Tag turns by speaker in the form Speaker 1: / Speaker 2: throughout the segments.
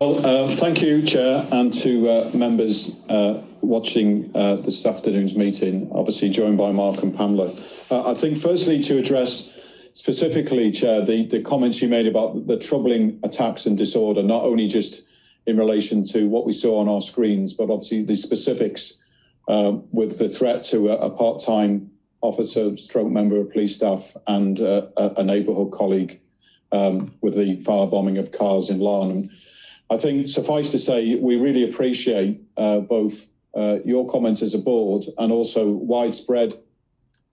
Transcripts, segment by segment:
Speaker 1: Well, thank you, Chair, and to members watching this afternoon's meeting, obviously joined by Mark and Pamela. I think firstly to address specifically, Chair, the comments you made about the troubling attacks and disorder, not only just in relation to what we saw on our screens, but obviously the specifics with the threat to a part-time officer, stroke member of police staff and a neighbourhood colleague with the firebombing of cars in Larnham. I think suffice to say, we really appreciate both your comments as a board and also widespread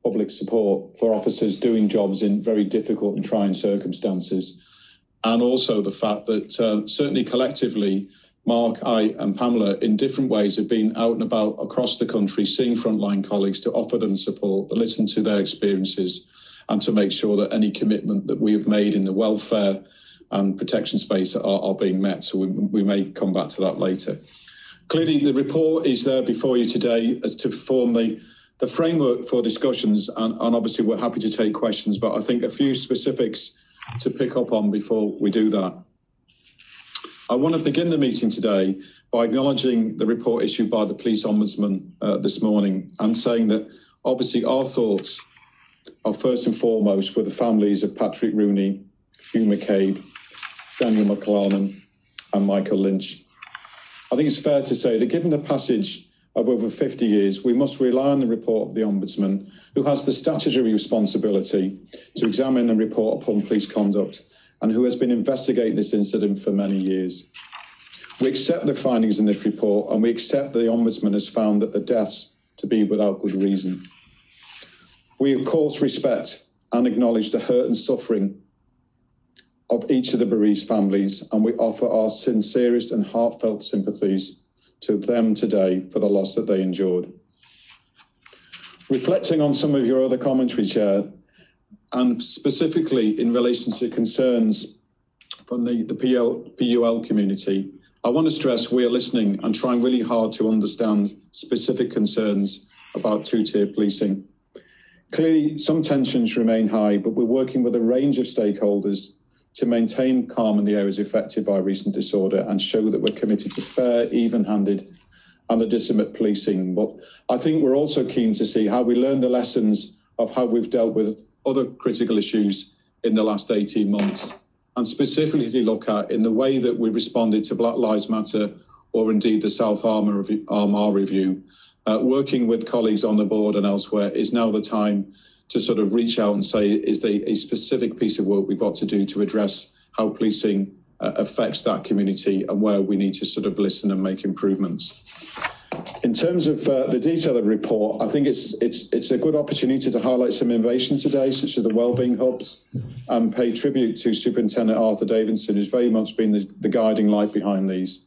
Speaker 1: public support for officers doing jobs in very difficult and trying circumstances. And also the fact that certainly collectively, Mark, I and Pamela in different ways have been out and about across the country, seeing frontline colleagues to offer them support, to listen to their experiences and to make sure that any commitment that we have made in the welfare and protection space are being met. So we may come back to that later. Clearly, the report is there before you today to form the framework for discussions, and obviously we're happy to take questions, but I think a few specifics to pick up on before we do that. I want to begin the meeting today by acknowledging the report issued by the Police Ombudsman this morning and saying that obviously our thoughts are first and foremost with the families of Patrick Rooney, Hugh McCabe, Daniel McLarnon and Michael Lynch. I think it's fair to say that given the passage of over 50 years, we must rely on the report of the Ombudsman, who has the statutory responsibility to examine and report upon police conduct and who has been investigating this incident for many years. We accept the findings in this report and we accept that the Ombudsman has found that the deaths to be without good reason. We of course respect and acknowledge the hurt and suffering of each of the bereaved families, and we offer our sincerest and heartfelt sympathies to them today for the loss that they endured. Reflecting on some of your other commentary, Chair, and specifically in relation to concerns from the PUL community, I want to stress we are listening and trying really hard to understand specific concerns about two-tier policing. Clearly, some tensions remain high, but we're working with a range of stakeholders to maintain calm in the areas affected by recent disorder and show that we're committed to fair, even-handed and legitimate policing. But I think we're also keen to see how we learn the lessons of how we've dealt with other critical issues in the last 18 months and specifically look at in the way that we responded to Black Lives Matter or indeed the South Armagh review. Working with colleagues on the board and elsewhere is now the time to sort of reach out and say, is there a specific piece of work we've got to do to address how policing affects that community and where we need to sort of listen and make improvements. In terms of the detail of the report, I think it's a good opportunity to highlight some innovation today, such as the wellbeing hubs, and pay tribute to Superintendent Arthur Davidson, who's very much been the guiding light behind these.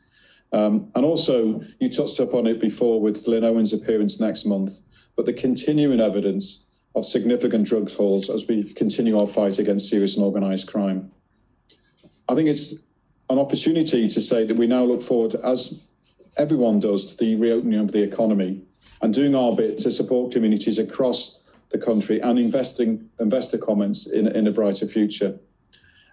Speaker 1: And also, you touched upon it before with Lynn Owen's appearance next month, but the continuing evidence of significant drugs hauls as we continue our fight against serious and organised crime. I think it's an opportunity to say that we now look forward, as everyone does, to the reopening of the economy and doing our bit to support communities across the country and investor comments in a brighter future.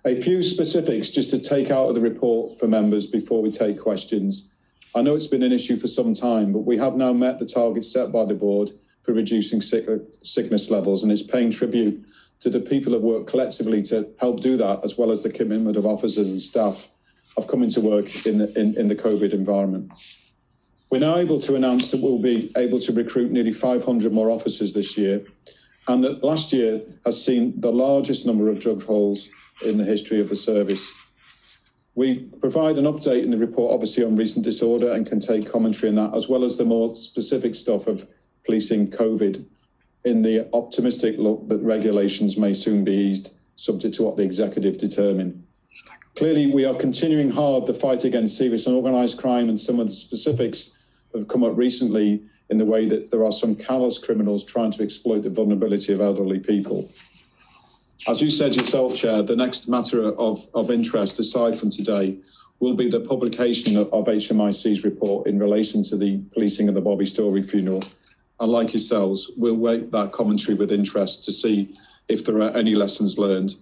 Speaker 1: A few specifics just to take out of the report for members before we take questions. I know it's been an issue for some time, but we have now met the targets set by the board for reducing sickness levels, and it's paying tribute to the people who work collectively to help do that, as well as the commitment of officers and staff of coming to work in the COVID environment. We're now able to announce that we'll be able to recruit nearly 500 more officers this year, and that last year has seen the largest number of drug hauls in the history of the service. We provide an update in the report, obviously, on recent disorder and can take commentary on that, as well as the more specific stuff of policing COVID in the optimistic look that regulations may soon be eased, subject to what the executive determine. Clearly, we are continuing hard the fight against serious and organised crime, and some of the specifics have come up recently in the way that there are some callous criminals trying to exploit the vulnerability of elderly people. As you said yourself, Chair, the next matter of interest, aside from today, will be the publication of HMIC's report in relation to the policing of the Bobby Story funeral. And like yourselves, we'll wait that commentary with interest to see if there are any lessons learned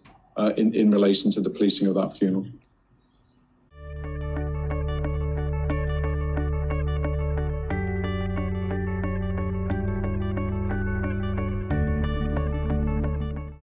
Speaker 1: in relation to the policing of that funeral.